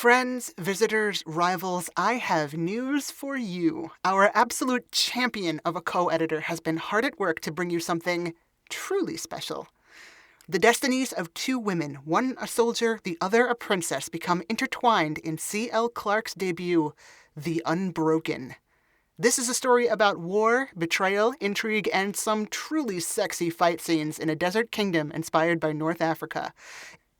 Friends, visitors, rivals, I have news for you. Our absolute champion of a co-editor has been hard at work to bring you something truly special. The destinies of two women, one a soldier, the other a princess, become intertwined in C.L. Clarke's debut, The Unbroken. This is a story about war, betrayal, intrigue, and some truly sexy fight scenes in a desert kingdom inspired by North Africa.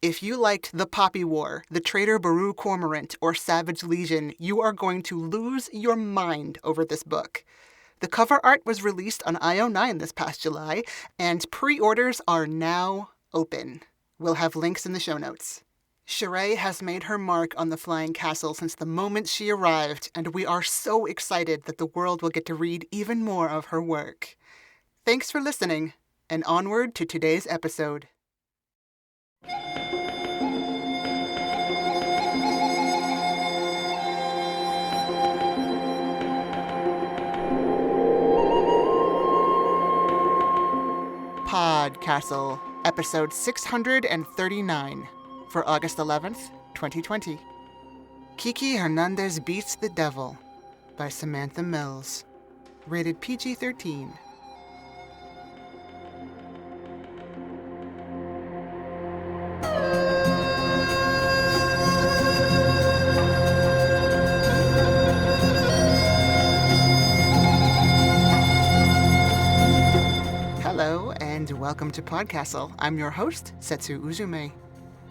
If you liked The Poppy War, The Traitor Baru Cormorant, or Savage Legion, you are going to lose your mind over this book. The cover art was released on IO9 this past July, and pre-orders are now open. We'll have links in the show notes. Sheree has made her mark on the Flying Castle since the moment she arrived, and we are so excited that the world will get to read even more of her work. Thanks for listening, and onward to today's episode. PodCastle, episode 639, for August 11th, 2020. Kiki Hernández Beats the Devil, by Samantha Mills. Rated PG-13. Hello, and welcome to PodCastle. I'm your host, Setsu Uzume.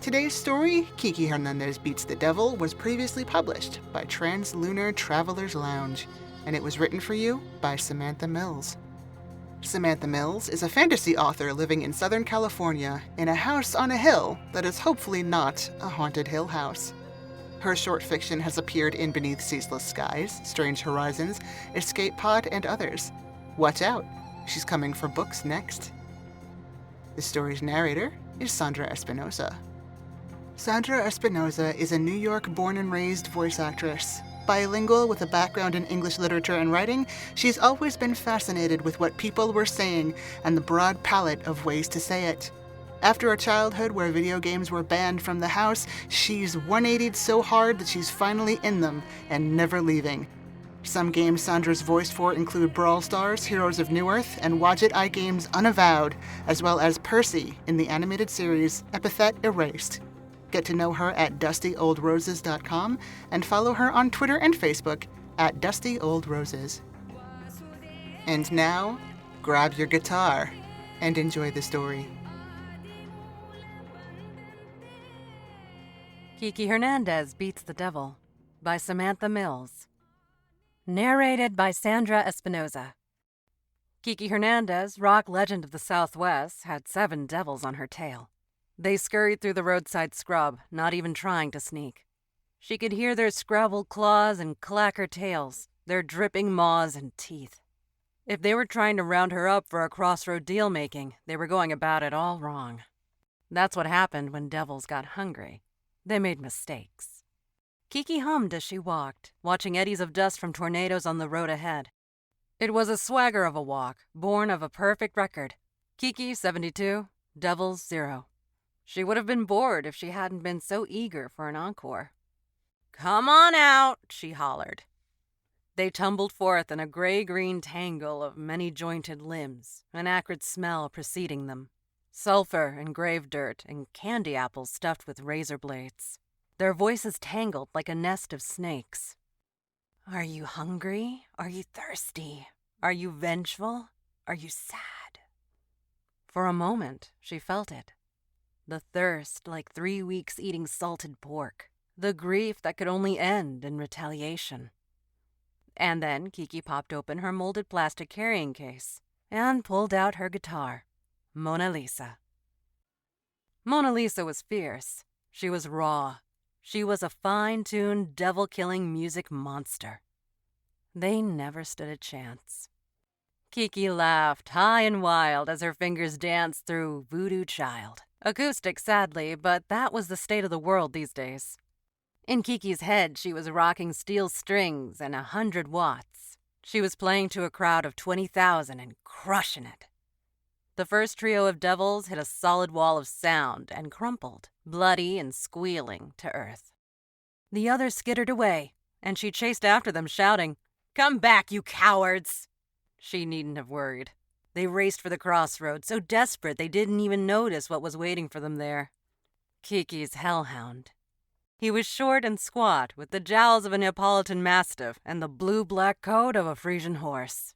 Today's story, Kiki Hernández Beats the Devil, was previously published by Translunar Traveler's Lounge, and it was written for you by Samantha Mills. Samantha Mills is a fantasy author living in Southern California in a house on a hill that is hopefully not a haunted hill house. Her short fiction has appeared in Beneath Ceaseless Skies, Strange Horizons, Escape Pod, and others. Watch out, she's coming for books next. The story's narrator is Sandra Espinosa. Sandra Espinosa is a New York born and raised voice actress. Bilingual with a background in English literature and writing, she's always been fascinated with what people were saying and the broad palette of ways to say it. After a childhood where video games were banned from the house, she's 180'd so hard that she's finally in them and never leaving. Some games Sandra's voiced for include Brawl Stars, Heroes of Newerth, and Wadjet iGames Unavowed, as well as Percy in the animated series Epithet Erased. Get to know her at dustyoldroses.com and follow her on Twitter and Facebook at dustyoldroses. And now, grab your guitar and enjoy the story. Kiki Hernández Beats the Devil, by Samantha Mills. Narrated by Sandra Espinosa. Kiki Hernández, rock legend of the Southwest, had 7 devils on her tail. They scurried through the roadside scrub, not even trying to sneak. She could hear their scrabbled claws and clacker tails, their dripping maws and teeth. If they were trying to round her up for a crossroad deal-making, they were going about it all wrong. That's what happened when devils got hungry. They made mistakes. Kiki hummed as she walked, watching eddies of dust from tornadoes on the road ahead. It was a swagger of a walk, born of a perfect record. Kiki, 72, devils, 0. She would have been bored if she hadn't been so eager for an encore. "Come on out," she hollered. They tumbled forth in a gray-green tangle of many-jointed limbs, an acrid smell preceding them. Sulfur and grave dirt and candy apples stuffed with razor blades. Their voices tangled like a nest of snakes. Are you hungry? Are you thirsty? Are you vengeful? Are you sad? For a moment, she felt it. The thirst like 3 weeks eating salted pork. The grief that could only end in retaliation. And then Kiki popped open her molded plastic carrying case and pulled out her guitar, Mona Lisa. Mona Lisa was fierce. She was raw. She was a fine-tuned, devil-killing music monster. They never stood a chance. Kiki laughed high and wild as her fingers danced through Voodoo Child. Acoustic, sadly, but that was the state of the world these days. In Kiki's head, she was rocking steel strings and 100 watts. She was playing to a crowd of 20,000 and crushing it. The first trio of devils hit a solid wall of sound and crumpled, bloody and squealing, to earth. The others skittered away, and she chased after them, shouting, "Come back, you cowards!" She needn't have worried. They raced for the crossroads, so desperate they didn't even notice what was waiting for them there. Kiki's hellhound. He was short and squat, with the jowls of a Neapolitan mastiff and the blue-black coat of a Frisian horse.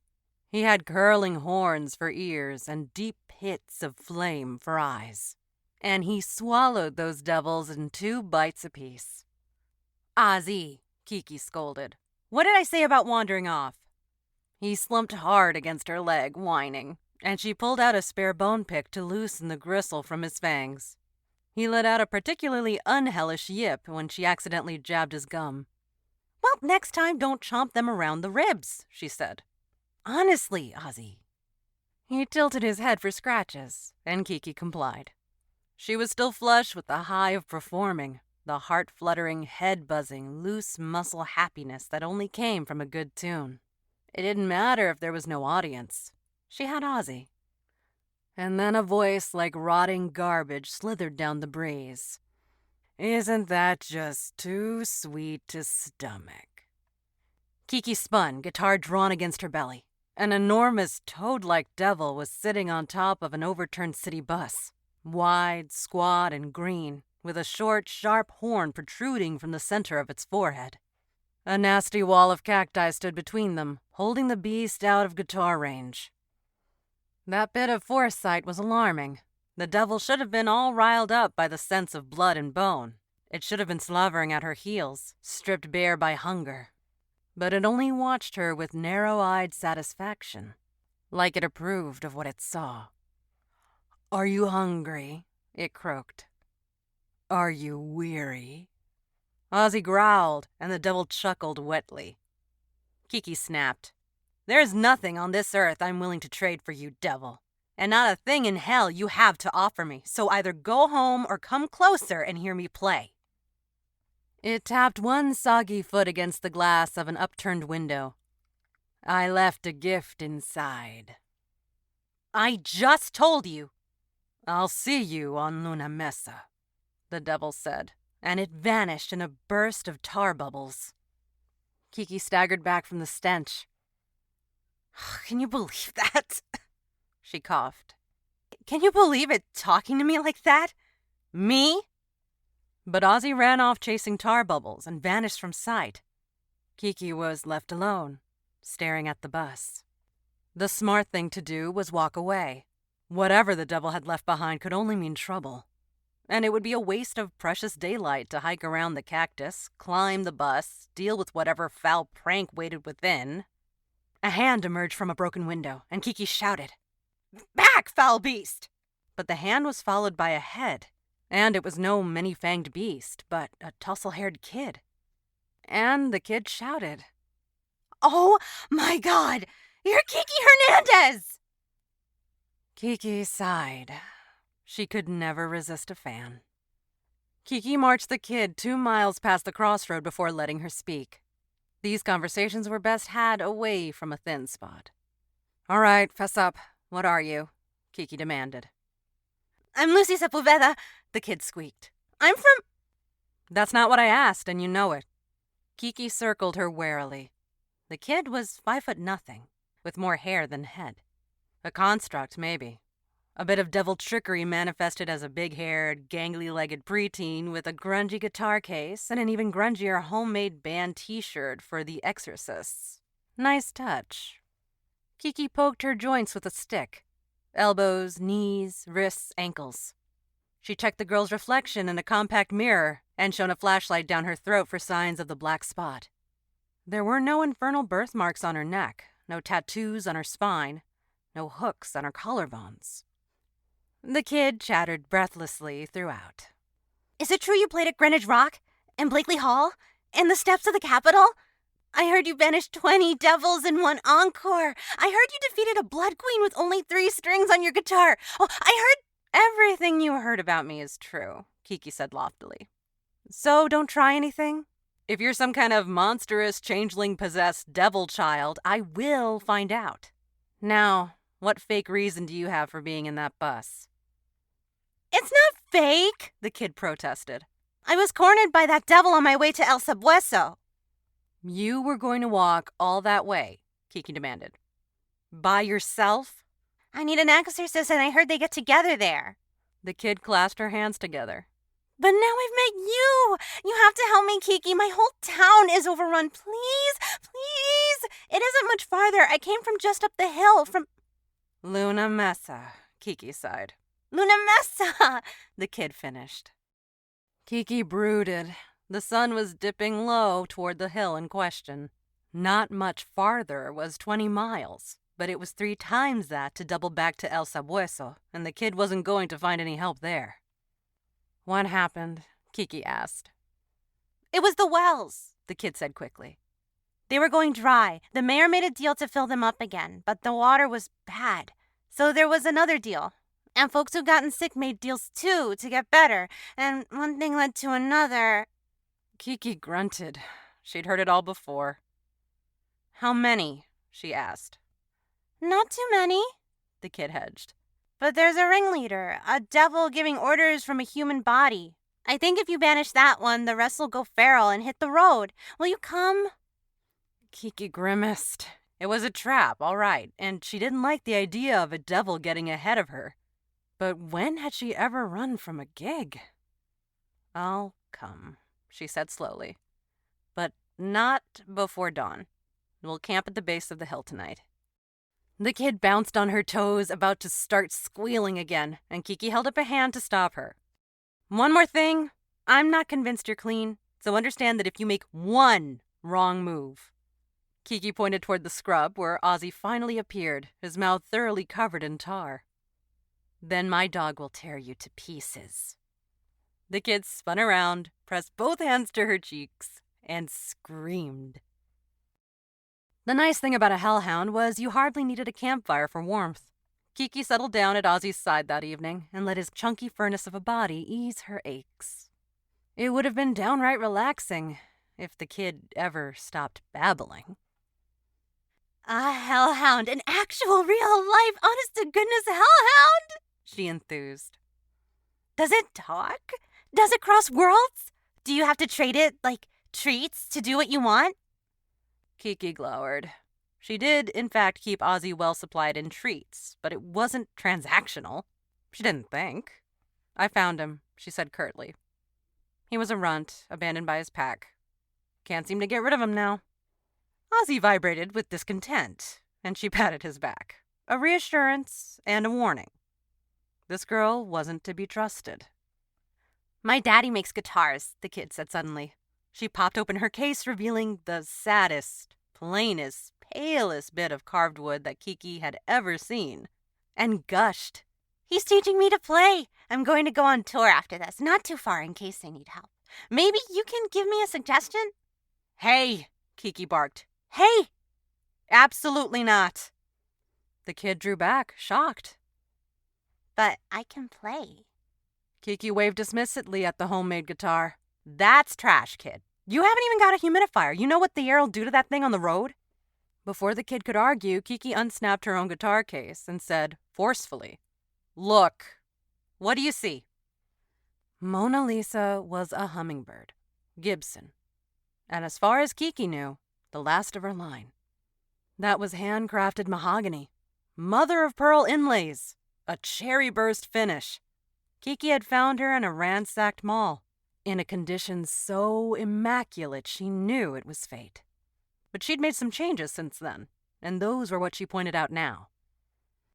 He had curling horns for ears and deep pits of flame for eyes. And he swallowed those devils in 2 bites apiece. "Ozzy," Kiki scolded. "What did I say about wandering off?" He slumped hard against her leg, whining, and she pulled out a spare bone pick to loosen the gristle from his fangs. He let out a particularly unhellish yip when she accidentally jabbed his gum. "Well, next time don't chomp them around the ribs," she said. "Honestly, Ozzy." He tilted his head for scratches, and Kiki complied. She was still flush with the high of performing, the heart-fluttering, head-buzzing, loose muscle happiness that only came from a good tune. It didn't matter if there was no audience. She had Ozzy. And then a voice like rotting garbage slithered down the breeze. "Isn't that just too sweet to stomach?" Kiki spun, guitar drawn against her belly. An enormous toad-like devil was sitting on top of an overturned city bus, wide, squat, and green, with a short, sharp horn protruding from the center of its forehead. A nasty wall of cacti stood between them, holding the beast out of guitar range. That bit of foresight was alarming. The devil should have been all riled up by the sense of blood and bone. It should have been slavering at her heels, stripped bare by hunger. But it only watched her with narrow-eyed satisfaction, like it approved of what it saw. "Are you hungry?" it croaked. "Are you weary?" Ozzy growled, and the devil chuckled wetly. Kiki snapped. "There's nothing on this earth I'm willing to trade for you, devil. And not a thing in hell you have to offer me, so either go home or come closer and hear me play." It tapped one soggy foot against the glass of an upturned window. "I left a gift inside." "I just told you." "I'll see you on Luna Mesa," the devil said, and it vanished in a burst of tar bubbles. Kiki staggered back from the stench. "Can you believe that?" she coughed. "Can you believe it talking to me like that? Me?" But Ozzy ran off chasing tar bubbles and vanished from sight. Kiki was left alone, staring at the bus. The smart thing to do was walk away. Whatever the devil had left behind could only mean trouble. And it would be a waste of precious daylight to hike around the cactus, climb the bus, deal with whatever foul prank waited within. A hand emerged from a broken window, and Kiki shouted, "Back, foul beast!" But the hand was followed by a head. And it was no many-fanged beast, but a tousle-haired kid. And the kid shouted, "Oh my God! You're Kiki Hernández!" Kiki sighed. She could never resist a fan. Kiki marched the kid 2 miles past the crossroad before letting her speak. These conversations were best had away from a thin spot. "All right, fess up. What are you?" Kiki demanded. "I'm Lucy Sepulveda," the kid squeaked. "I'm from—" "That's not what I asked, and you know it." Kiki circled her warily. The kid was 5'0", with more hair than head. A construct, maybe. A bit of devil trickery manifested as a big-haired, gangly-legged preteen with a grungy guitar case and an even grungier homemade band t-shirt for the Exorcists. Nice touch. Kiki poked her joints with a stick. Elbows, knees, wrists, ankles. She checked the girl's reflection in a compact mirror and shone a flashlight down her throat for signs of the black spot. There were no infernal birthmarks on her neck, no tattoos on her spine, no hooks on her collarbones. The kid chattered breathlessly throughout. "Is it true you played at Greenwich Rock? And Blakely Hall? And the steps of the Capitol? I heard you banished 20 devils in one encore. I heard you defeated a blood queen with only 3 strings on your guitar. Oh, I heard—" "Everything you heard about me is true," Kiki said loftily. "So don't try anything. If you're some kind of monstrous, changeling-possessed devil child, I will find out. Now, what fake reason do you have for being in that bus?" "It's not fake," the kid protested. I was cornered by that devil on my way to El Sabueso. You were going to walk all that way, Kiki demanded. By yourself? I need an exorcist and I heard they get together there. The kid clasped her hands together. But now I've met you. You have to help me, Kiki. My whole town is overrun. Please, please. It isn't much farther. I came from just up the hill from... Luna Mesa, Kiki sighed. Luna Mesa, the kid finished. Kiki brooded. The sun was dipping low toward the hill in question. Not much farther was 20 miles, but it was 3 times that to double back to El Sabueso, and the kid wasn't going to find any help there. What happened? Kiki asked. It was the wells, the kid said quickly. They were going dry. The mayor made a deal to fill them up again, but the water was bad. So there was another deal. And folks who'd gotten sick made deals too to get better. And one thing led to another. Kiki grunted. She'd heard it all before. How many? She asked. Not too many, the kid hedged. But there's a ringleader, a devil giving orders from a human body. I think if you banish that one, the rest will go feral and hit the road. Will you come? Kiki grimaced. It was a trap, all right, and she didn't like the idea of a devil getting ahead of her. But when had she ever run from a gig? I'll come, she said slowly. But not before dawn. We'll camp at the base of the hill tonight. The kid bounced on her toes, about to start squealing again, and Kiki held up a hand to stop her. One more thing. I'm not convinced you're clean, so understand that if you make one wrong move... Kiki pointed toward the scrub where Ozzy finally appeared, his mouth thoroughly covered in tar. Then my dog will tear you to pieces. The kid spun around, pressed both hands to her cheeks, and screamed. The nice thing about a hellhound was you hardly needed a campfire for warmth. Kiki settled down at Ozzy's side that evening and let his chunky furnace of a body ease her aches. It would have been downright relaxing if the kid ever stopped babbling. A hellhound, an actual real-life, honest-to-goodness hellhound, she enthused. Does it talk? Does it cross worlds? Do you have to trade it, like, treats to do what you want? Kiki glowered. She did, in fact, keep Ozzy well supplied in treats, but it wasn't transactional. She didn't think. I found him, she said curtly. He was a runt, abandoned by his pack. Can't seem to get rid of him now. Ozzy vibrated with discontent, and she patted his back. A reassurance and a warning. This girl wasn't to be trusted. My daddy makes guitars, the kid said suddenly. She popped open her case, revealing the saddest, plainest, palest bit of carved wood that Kiki had ever seen, and gushed. He's teaching me to play. I'm going to go on tour after this, not too far in case I need help. Maybe you can give me a suggestion? Hey, Kiki barked. Hey! Absolutely not. The kid drew back, shocked. But I can play. Kiki waved dismissively at the homemade guitar. That's trash, kid. You haven't even got a humidifier. You know what the air'll do to that thing on the road? Before the kid could argue, Kiki unsnapped her own guitar case and said, forcefully, Look, what do you see? Mona Lisa was a hummingbird, Gibson, and as far as Kiki knew, the last of her line. That was handcrafted mahogany, mother-of-pearl inlays, a cherry-burst finish. Kiki had found her in a ransacked mall, in a condition so immaculate she knew it was fate. But she'd made some changes since then, and those were what she pointed out now.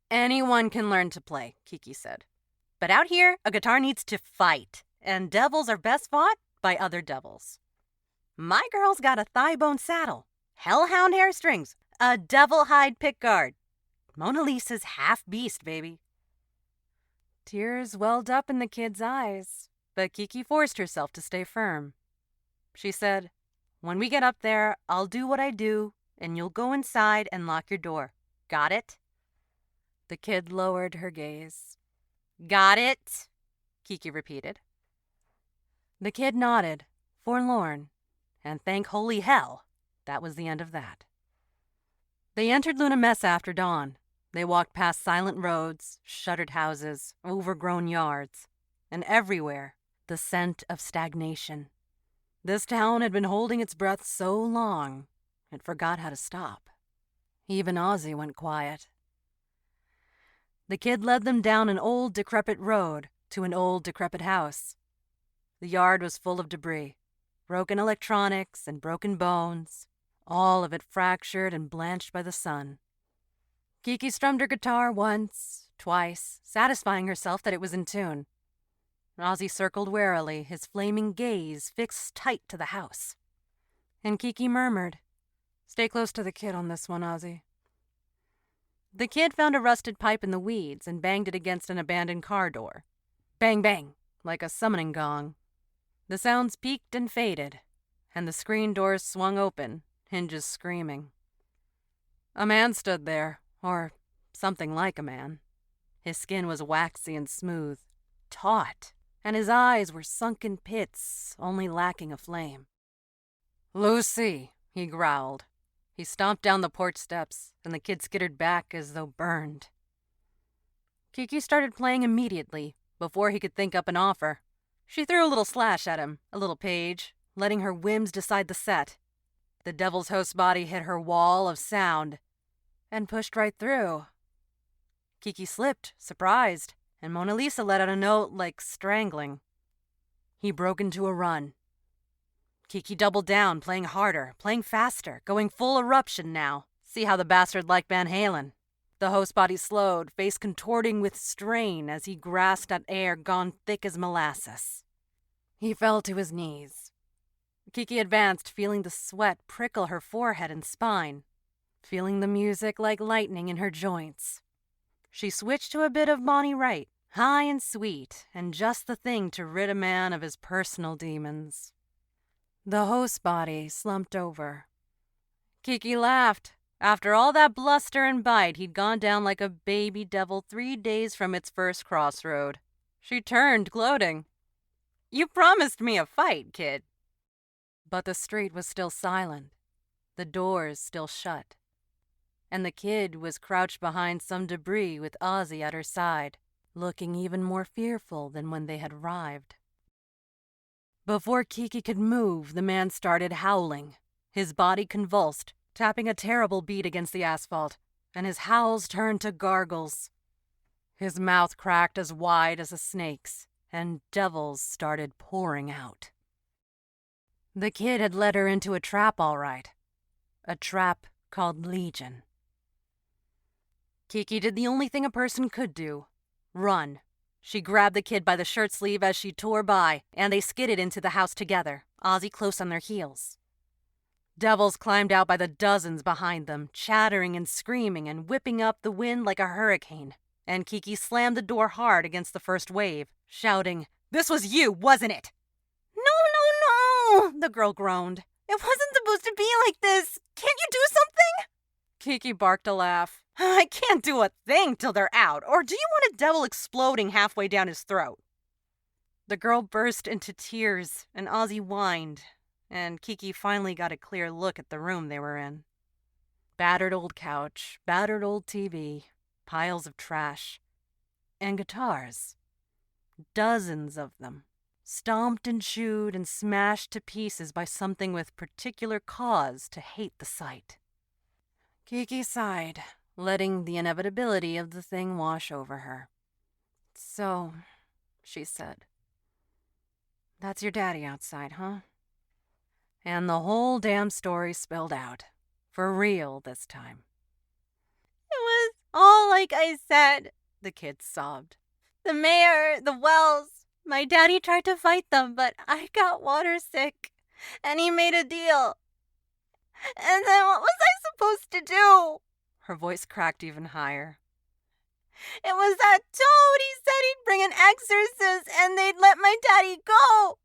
Anyone can learn to play, Kiki said. But out here, a guitar needs to fight, and devils are best fought by other devils. My girl's got a thigh-bone saddle, hellhound hair strings, a devil-hide pickguard. Mona Lisa's half-beast, baby. Tears welled up in the kid's eyes, but Kiki forced herself to stay firm. She said, When we get up there, I'll do what I do, and you'll go inside and lock your door. Got it? The kid lowered her gaze. Got it? Kiki repeated. The kid nodded, forlorn, and thank holy hell, that was the end of that. They entered Luna Mesa after dawn. They walked past silent roads, shuttered houses, overgrown yards, and everywhere the scent of stagnation. This town had been holding its breath so long, it forgot how to stop. Even Ozzy went quiet. The kid led them down an old, decrepit road to an old, decrepit house. The yard was full of debris, broken electronics and broken bones, all of it fractured and blanched by the sun. Kiki strummed her guitar once, twice, satisfying herself that it was in tune. Ozzy circled warily, his flaming gaze fixed tight to the house. And Kiki murmured, "Stay close to the kid on this one, Ozzy." The kid found a rusted pipe in the weeds and banged it against an abandoned car door. Bang, bang, like a summoning gong. The sounds peaked and faded, and the screen doors swung open, hinges screaming. A man stood there, or something like a man. His skin was waxy and smooth, taut, and his eyes were sunken pits, only lacking a flame. "Lucy," he growled. He stomped down the porch steps, and the kid skittered back as though burned. Kiki started playing immediately, before he could think up an offer. She threw a little slash at him, a little page, letting her whims decide the set. The devil's host body hit her wall of sound, and pushed right through. Kiki slipped, surprised, and Mona Lisa let out a note like strangling. He broke into a run. Kiki doubled down, playing harder, playing faster, going full eruption now. See how the bastard liked Van Halen. The host body slowed, face contorting with strain as he grasped at air gone thick as molasses. He fell to his knees. Kiki advanced, feeling the sweat prickle her forehead and spine, feeling the music like lightning in her joints. She switched to a bit of Bonnie Raitt, high and sweet, and just the thing to rid a man of his personal demons. The host body slumped over. Kiki laughed. After all that bluster and bite, he'd gone down like a baby devil 3 days from its first crossroad. She turned, gloating. "You promised me a fight, kid." But the street was still silent, the doors still shut, and the kid was crouched behind some debris with Ozzy at her side, looking even more fearful than when they had arrived. Before Kiki could move, the man started howling. His body convulsed, tapping a terrible beat against the asphalt, and his howls turned to gargles. His mouth cracked as wide as a snake's, and devils started pouring out. The kid had led her into a trap, all right. A trap called Legion. Kiki did the only thing a person could do. Run. She grabbed the kid by the shirt sleeve as she tore by, and they skidded into the house together, Ozzy close on their heels. Devils climbed out by the dozens behind them, chattering and screaming and whipping up the wind like a hurricane. And Kiki slammed the door hard against the first wave, shouting, "This was you, wasn't it?" No, the girl groaned. "It wasn't supposed to be like this. Can't you do something?" Kiki barked a laugh. "I can't do a thing till they're out, or do you want a devil exploding halfway down his throat?" The girl burst into tears, and Ozzy whined, and Kiki finally got a clear look at the room they were in. Battered old couch, battered old TV, piles of trash, and guitars. Dozens of them, stomped and chewed and smashed to pieces by something with particular cause to hate the sight. Kiki sighed, letting the inevitability of the thing wash over her. "So," she said, "that's your daddy outside, huh?" And the whole damn story spilled out. For real this time. "It was all like I said," the kid sobbed. "The mayor, the Wells, my daddy tried to fight them, but I got water sick, and he made a deal. And then what was I supposed to do?" Her voice cracked even higher. "It was that toad. He said he'd bring an exorcist and they'd let my daddy go.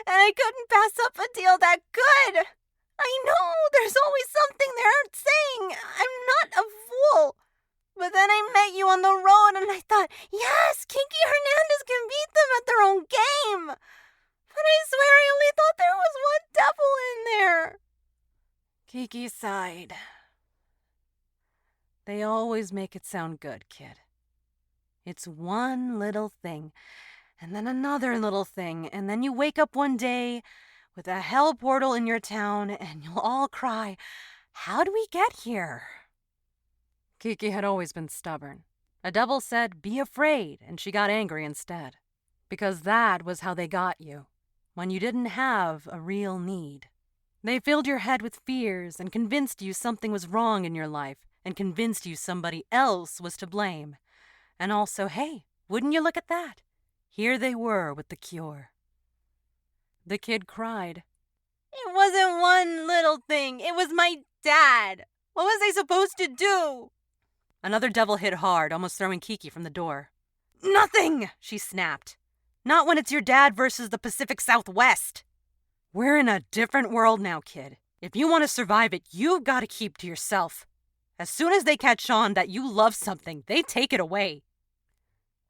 And I couldn't pass up a deal that good. I know, there's always something they aren't saying. I'm not a fool. But then I met you on the road and I thought, yes, Kiki Hernández can beat them at their own game. But I swear I only thought there was one devil in there." Kiki sighed. "They always make it sound good, kid. It's one little thing, and then another little thing, and then you wake up one day with a hell portal in your town, and you'll all cry, "How do we get here?" Kiki had always been stubborn. A devil said, "Be afraid," and she got angry instead. Because that was how they got you, when you didn't have a real need. They filled your head with fears and convinced you something was wrong in your life and convinced you somebody else was to blame. And also, hey, wouldn't you look at that? Here they were with the cure. The kid cried. It wasn't one little thing. It was my dad. What was I supposed to do? Another devil hit hard, almost throwing Kiki from the door. "Nothing!" she snapped. "Not when it's your dad versus the Pacific Southwest. We're in a different world now, kid. If you want to survive it, you've got to keep to yourself. As soon as they catch on that you love something, they take it away."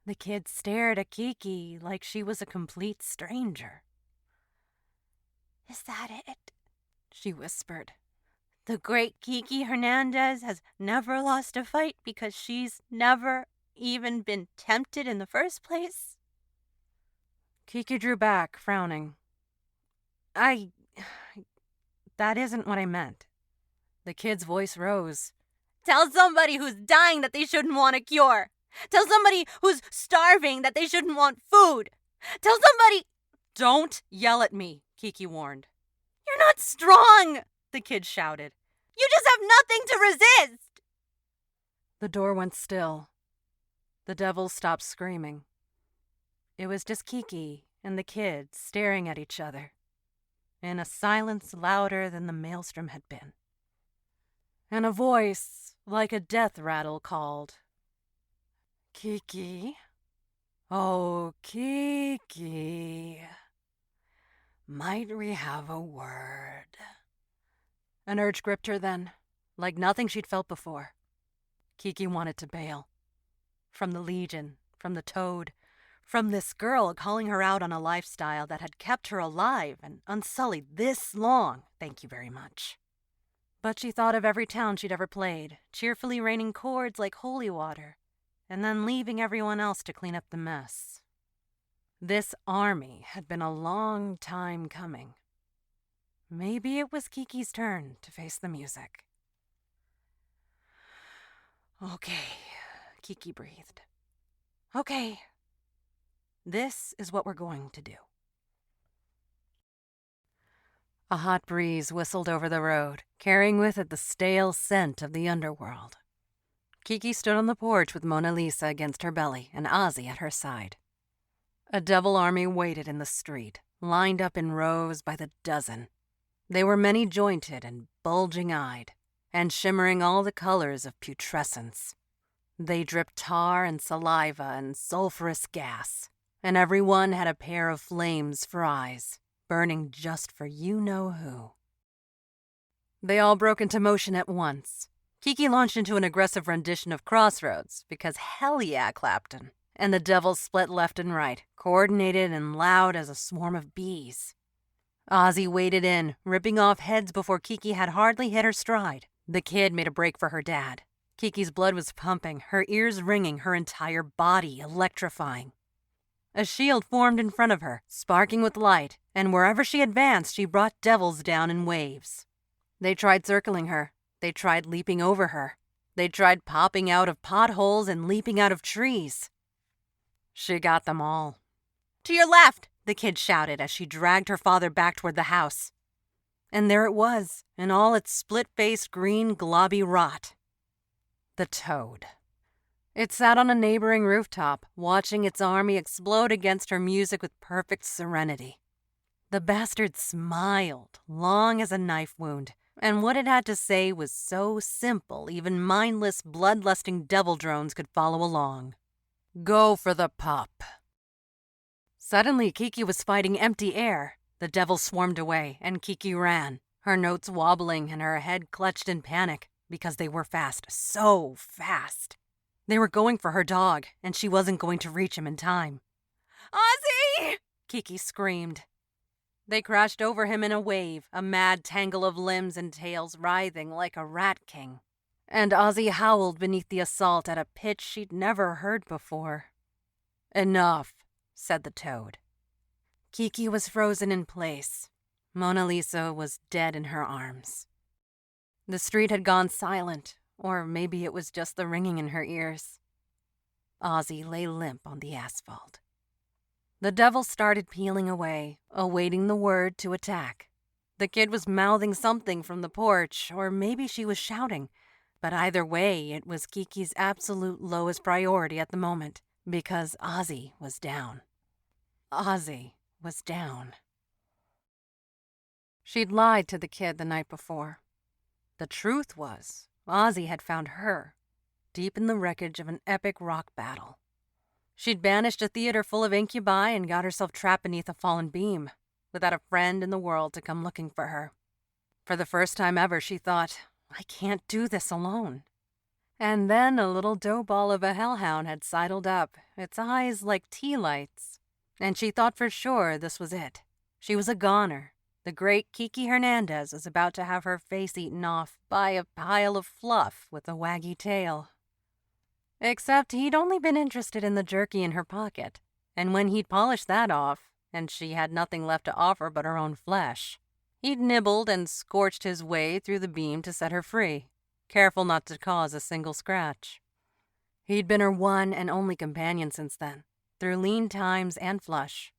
The kid stared at Kiki like she was a complete stranger. Is that it? She whispered. The great Kiki Hernández has never lost a fight because she's never even been tempted in the first place? Kiki drew back, frowning. That isn't what I meant. The kid's voice rose. Tell somebody who's dying that they shouldn't want a cure. Tell somebody who's starving that they shouldn't want food. Tell somebody... Don't yell at me, Kiki warned. You're not strong, the kid shouted. You just have nothing to resist. The door went still. The devils stopped screaming. It was just Kiki and the kid staring at each other, in a silence louder than the maelstrom had been. And a voice, like a death rattle, called, "Kiki? Oh, Kiki. Might we have a word?" An urge gripped her then, like nothing she'd felt before. Kiki wanted to bail. From the Legion, from the Toad, from this girl calling her out on a lifestyle that had kept her alive and unsullied this long, thank you very much. But she thought of every town she'd ever played, cheerfully raining chords like holy water, and then leaving everyone else to clean up the mess. This army had been a long time coming. Maybe it was Kiki's turn to face the music. "Okay," Kiki breathed. "Okay. This is what we're going to do." A hot breeze whistled over the road, carrying with it the stale scent of the underworld. Kiki stood on the porch with Mona Lisa against her belly and Ozzy at her side. A devil army waited in the street, lined up in rows by the dozen. They were many-jointed and bulging-eyed, and shimmering all the colors of putrescence. They dripped tar and saliva and sulfurous gas, and every one had a pair of flames for eyes, burning just for you-know-who. They all broke into motion at once. Kiki launched into an aggressive rendition of Crossroads, because hell yeah, Clapton. And the devils split left and right, coordinated and loud as a swarm of bees. Ozzy waded in, ripping off heads before Kiki had hardly hit her stride. The kid made a break for her dad. Kiki's blood was pumping, her ears ringing, her entire body electrifying. A shield formed in front of her, sparking with light, and wherever she advanced, she brought devils down in waves. They tried circling her. They tried leaping over her. They tried popping out of potholes and leaping out of trees. She got them all. To your left, the kid shouted as she dragged her father back toward the house. And there it was, in all its split-faced green globby rot. The Toad. It sat on a neighboring rooftop, watching its army explode against her music with perfect serenity. The bastard smiled, long as a knife wound, and what it had to say was so simple even mindless, bloodlusting devil drones could follow along. Go for the pup. Suddenly, Kiki was fighting empty air. The devil swarmed away, and Kiki ran, her notes wobbling and her head clutched in panic, because they were fast, so fast. They were going for her dog, and she wasn't going to reach him in time. Ozzy! Kiki screamed. They crashed over him in a wave, a mad tangle of limbs and tails writhing like a rat king. And Ozzy howled beneath the assault at a pitch she'd never heard before. Enough, said the toad. Kiki was frozen in place. Mona Lisa was dead in her arms. The street had gone silent, or maybe it was just the ringing in her ears. Ozzy lay limp on the asphalt. The devil started peeling away, awaiting the word to attack. The kid was mouthing something from the porch, or maybe she was shouting. But either way, it was Kiki's absolute lowest priority at the moment, because Ozzy was down. Ozzy was down. She'd lied to the kid the night before. The truth was, Ozzy had found her, deep in the wreckage of an epic rock battle. She'd banished a theater full of incubi and got herself trapped beneath a fallen beam, without a friend in the world to come looking for her. For the first time ever, she thought, I can't do this alone. And then a little dough ball of a hellhound had sidled up, its eyes like tea lights, and she thought for sure this was it. She was a goner. The great Kiki Hernández was about to have her face eaten off by a pile of fluff with a waggy tail. Except he'd only been interested in the jerky in her pocket, and when he'd polished that off, and she had nothing left to offer but her own flesh, he'd nibbled and scorched his way through the beam to set her free, careful not to cause a single scratch. He'd been her one and only companion since then, through lean times and flush,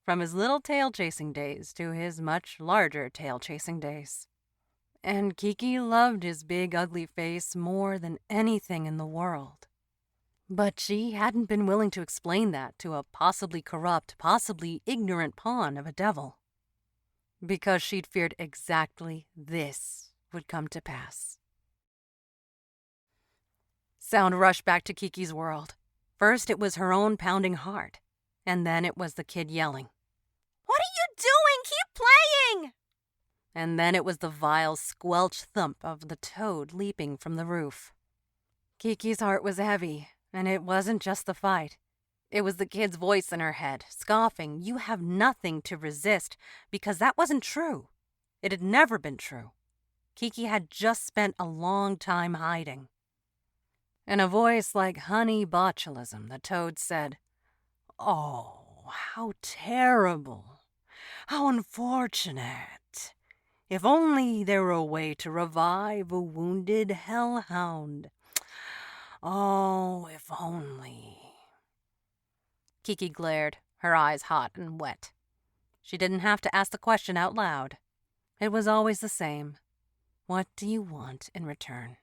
from his little tail-chasing days to his much larger tail-chasing days. And Kiki loved his big, ugly face more than anything in the world. But she hadn't been willing to explain that to a possibly corrupt, possibly ignorant pawn of a devil, because she'd feared exactly this would come to pass. Sound rushed back to Kiki's world. First it was her own pounding heart, and then it was the kid yelling, What are you doing? Keep playing! And then it was the vile squelch thump of the toad leaping from the roof. Kiki's heart was heavy, and it wasn't just the fight. It was the kid's voice in her head, scoffing, You have nothing to resist, because that wasn't true. It had never been true. Kiki had just spent a long time hiding. In a voice like honey botulism, the toad said, Oh, how terrible. How unfortunate. If only there were a way to revive a wounded hellhound. Oh, if only. Kiki glared, her eyes hot and wet. She didn't have to ask the question out loud. It was always the same. What do you want in return?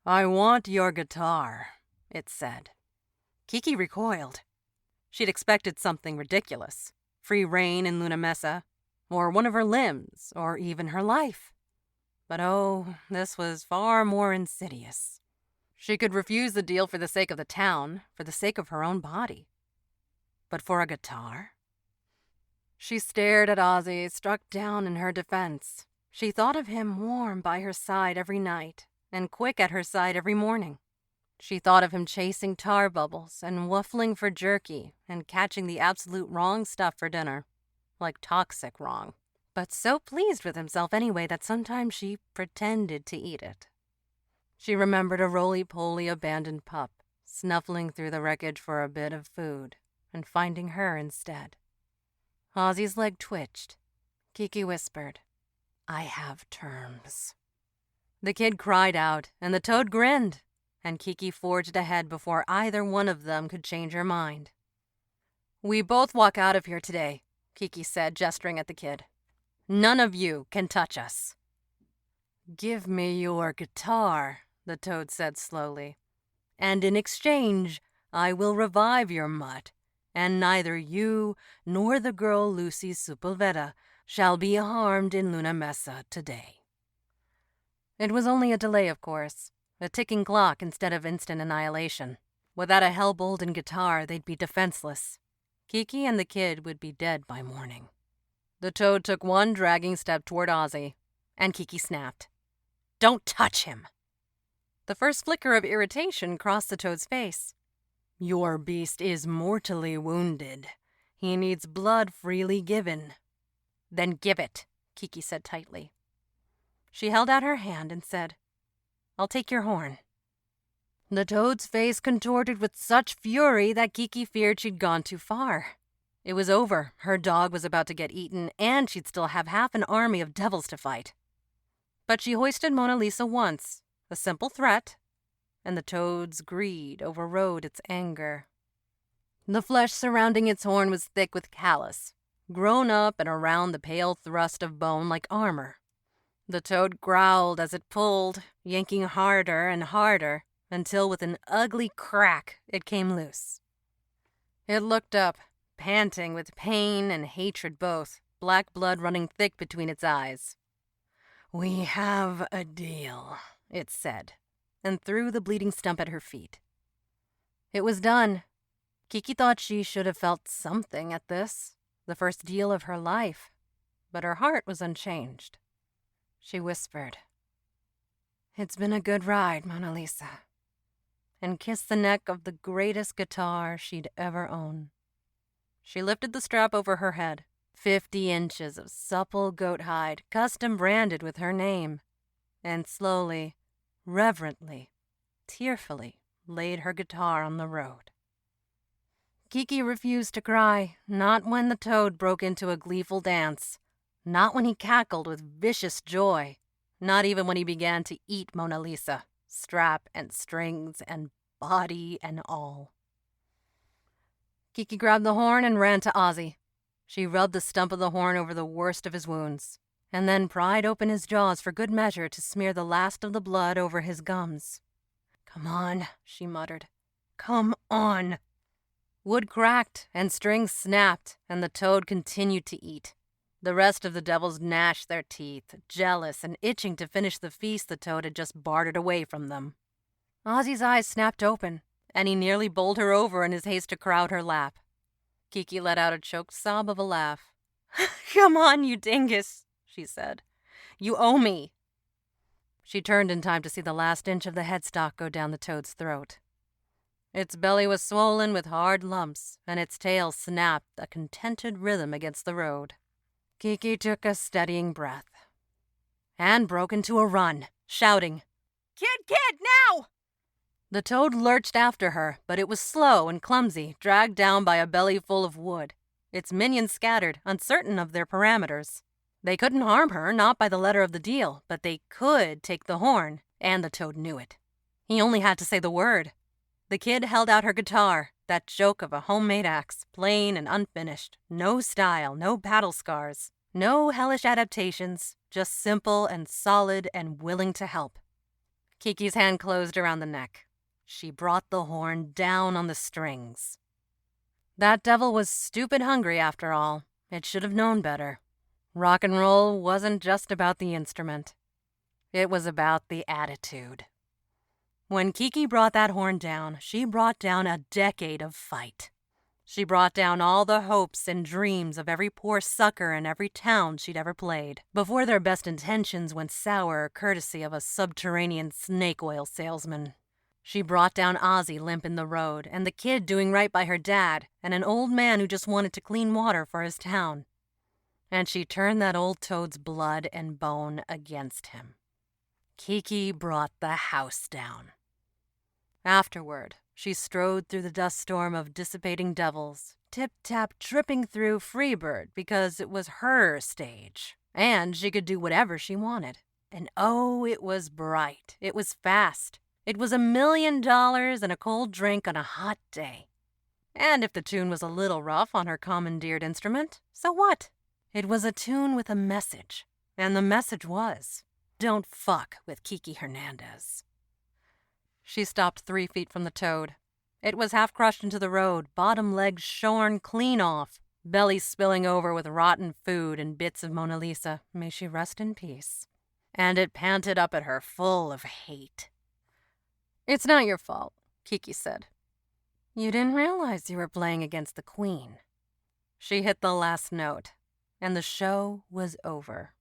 I want your guitar, it said. Kiki recoiled. She'd expected something ridiculous. Free rein in Luna Mesa, or one of her limbs, or even her life. But oh, this was far more insidious. She could refuse the deal for the sake of the town, for the sake of her own body. But for a guitar? She stared at Ozzy, struck down in her defense. She thought of him warm by her side every night, and quick at her side every morning. She thought of him chasing tar bubbles and wuffling for jerky and catching the absolute wrong stuff for dinner. Like toxic wrong. But so pleased with himself anyway that sometimes she pretended to eat it. She remembered a roly-poly abandoned pup, snuffling through the wreckage for a bit of food, and finding her instead. Ozzy's leg twitched. Kiki whispered, I have terms. The kid cried out, and the toad grinned, and Kiki forged ahead before either one of them could change her mind. We both walk out of here today, Kiki said, gesturing at the kid. None of you can touch us. Give me your guitar, the toad said slowly, and in exchange I will revive your mutt, and neither you nor the girl Lucy Sepulveda shall be harmed in Luna Mesa today. It was only a delay, of course, a ticking clock instead of instant annihilation. Without a hell-bolden guitar, they'd be defenseless. Kiki and the kid would be dead by morning. The toad took one dragging step toward Ozzy, and Kiki snapped. Don't touch him! The first flicker of irritation crossed the toad's face. Your beast is mortally wounded. He needs blood freely given. Then give it, Kiki said tightly. She held out her hand and said, I'll take your horn. The toad's face contorted with such fury that Kiki feared she'd gone too far. It was over. Her dog was about to get eaten, and she'd still have half an army of devils to fight. But she hoisted Mona Lisa once, a simple threat, and the toad's greed overrode its anger. The flesh surrounding its horn was thick with callus, grown up and around the pale thrust of bone like armor. The toad growled as it pulled, yanking harder and harder, until with an ugly crack it came loose. It looked up, panting with pain and hatred both, black blood running thick between its eyes. "We have a deal," it said, and threw the bleeding stump at her feet. It was done. Kiki thought she should have felt something at this, the first deal of her life, but her heart was unchanged. She whispered, "It's been a good ride, Mona Lisa," and kissed the neck of the greatest guitar she'd ever owned. She lifted the strap over her head, 50 inches of supple goat hide, custom branded with her name, and slowly, reverently, tearfully laid her guitar on the road. Kiki refused to cry, not when the toad broke into a gleeful dance, not when he cackled with vicious joy, not even when he began to eat Mona Lisa, strap and strings and body and all. Kiki grabbed the horn and ran to Ozzy. She rubbed the stump of the horn over the worst of his wounds, and then pried open his jaws for good measure to smear the last of the blood over his gums. "Come on," she muttered. "Come on." Wood cracked and strings snapped, and the toad continued to eat. The rest of the devils gnashed their teeth, jealous and itching to finish the feast the toad had just bartered away from them. Ozzy's eyes snapped open, and he nearly bowled her over in his haste to crowd her lap. Kiki let out a choked sob of a laugh. "Come on, you dingus," she said. "You owe me." She turned in time to see the last inch of the headstock go down the toad's throat. Its belly was swollen with hard lumps, and its tail snapped a contented rhythm against the road. Kiki took a steadying breath and broke into a run, shouting, Kid, now!" The toad lurched after her, but it was slow and clumsy, dragged down by a belly full of wood. Its minions scattered, uncertain of their parameters. They couldn't harm her, not by the letter of the deal, but they could take the horn, and the toad knew it. He only had to say the word. The kid held out her guitar, that joke of a homemade axe, plain and unfinished. No style, no battle scars, no hellish adaptations, just simple and solid and willing to help. Kiki's hand closed around the neck. She brought the horn down on the strings. That devil was stupid hungry after all. It should have known better. Rock and roll wasn't just about the instrument. It was about the attitude. When Kiki brought that horn down, she brought down a decade of fight. She brought down all the hopes and dreams of every poor sucker in every town she'd ever played, before their best intentions went sour courtesy of a subterranean snake oil salesman. She brought down Ozzy limp in the road, and the kid doing right by her dad, and an old man who just wanted to clean water for his town. And she turned that old toad's blood and bone against him. Kiki brought the house down. Afterward, she strode through the dust storm of dissipating devils, tip-tap tripping through Freebird because it was her stage, and she could do whatever she wanted. And oh, it was bright. It was fast. It was $1 million and a cold drink on a hot day. And if the tune was a little rough on her commandeered instrument, so what? It was a tune with a message, and the message was, don't fuck with Kiki Hernández. She stopped 3 feet from the toad. It was half crushed into the road, bottom legs shorn clean off, belly spilling over with rotten food and bits of Mona Lisa, may she rest in peace. And it panted up at her full of hate. "It's not your fault," Kiki said. "You didn't realize you were playing against the queen." She hit the last note, and the show was over.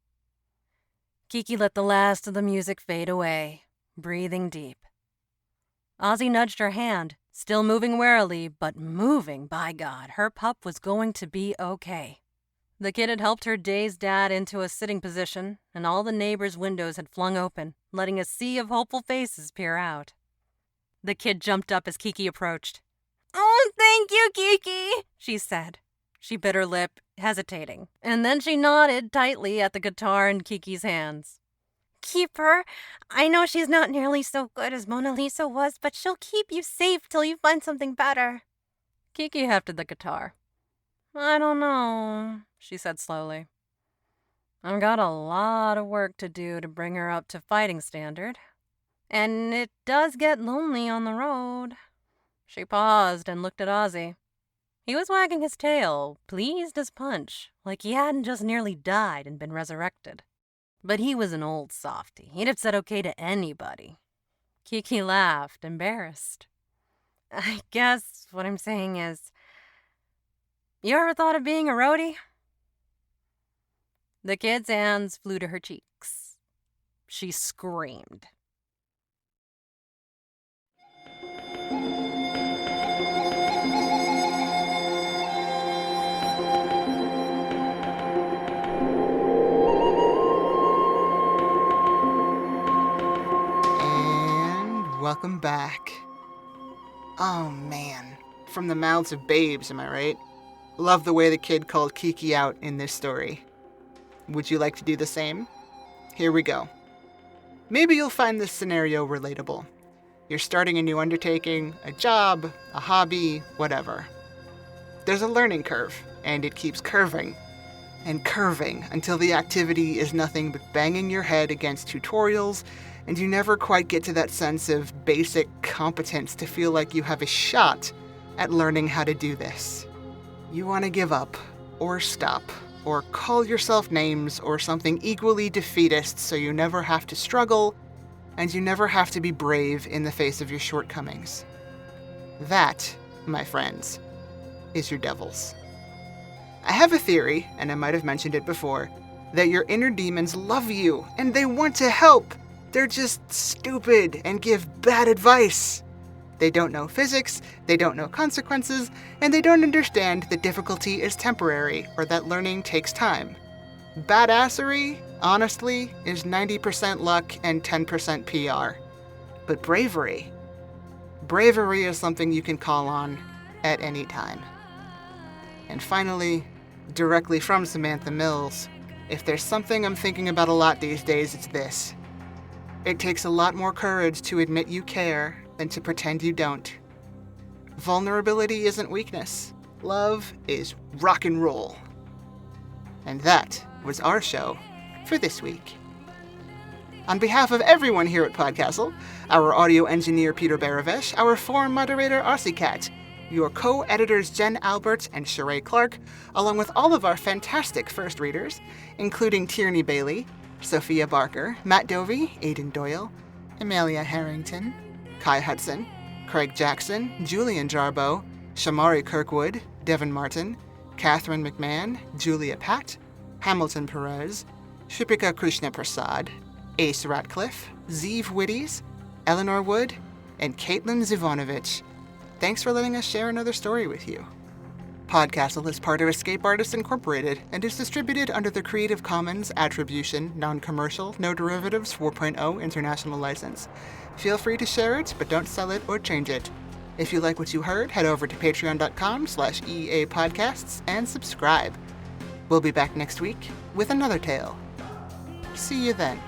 Kiki let the last of the music fade away, breathing deep. Ozzy nudged her hand, still moving warily, but moving, by God. Her pup was going to be okay. The kid had helped her dazed dad into a sitting position, and all the neighbors' windows had flung open, letting a sea of hopeful faces peer out. The kid jumped up as Kiki approached. Oh, thank you, Kiki, she said. She bit her lip, hesitating, and then she nodded tightly at the guitar in Kiki's hands. Keep her. I know she's not nearly so good as Mona Lisa was, but she'll keep you safe till you find something better. Kiki hefted the guitar. I don't know, she said slowly. I've got a lot of work to do to bring her up to fighting standard. And it does get lonely on the road. She paused and looked at Ozzy. He was wagging his tail, pleased as punch, like he hadn't just nearly died and been resurrected. But he was an old softy. He'd have said okay to anybody. Kiki laughed, embarrassed. I guess what I'm saying is, you ever thought of being a roadie? The kid's hands flew to her cheeks. She screamed. Welcome back. Oh man, from the mouths of babes, am I right? Love the way the kid called Kiki out in this story. Would you like to do the same? Here we go. Maybe you'll find this scenario relatable. You're starting a new undertaking, a job, a hobby, whatever. There's a learning curve, and it keeps curving and curving until the activity is nothing but banging your head against tutorials, and you never quite get to that sense of basic competence to feel like you have a shot at learning how to do this. You want to give up, or stop, or call yourself names, or something equally defeatist so you never have to struggle, and you never have to be brave in the face of your shortcomings. That, my friends, is your devils. I have a theory, and I might have mentioned it before, that your inner demons love you, and they want to help. They're just stupid and give bad advice. They don't know physics, they don't know consequences, and they don't understand that difficulty is temporary or that learning takes time. Badassery, honestly, is 90% luck and 10% PR. But bravery is something you can call on at any time. And finally, directly from Samantha Mills, if there's something I'm thinking about a lot these days, it's this. It takes a lot more courage to admit you care than to pretend you don't. Vulnerability isn't weakness. Love is rock and roll. And that was our show for this week. On behalf of everyone here at PodCastle, our audio engineer Peter Baravesh, our forum moderator Arcy Cat, your co-editors Jen Albert and Sheree Clark, along with all of our fantastic first readers, including Tierney Bailey, Sophia Barker, Matt Dovey, Aidan Doyle, Amelia Harrington, Kai Hudson, Craig Jackson, Julian Jarboe, Shamari Kirkwood, Devin Martin, Catherine McMahon, Julia Patt, Hamilton Perez, Shipika Krishna Prasad, Ace Ratcliffe, Zeev Whitties, Eleanor Wood, and Caitlin Zivanovich. Thanks for letting us share another story with you. PodCastle is part of Escape Artists Incorporated and is distributed under the Creative Commons Attribution, Non-Commercial, No Derivatives 4.0 International License. Feel free to share it, but don't sell it or change it. If you like what you heard, head over to patreon.com/EAPodcasts and subscribe. We'll be back next week with another tale. See you then.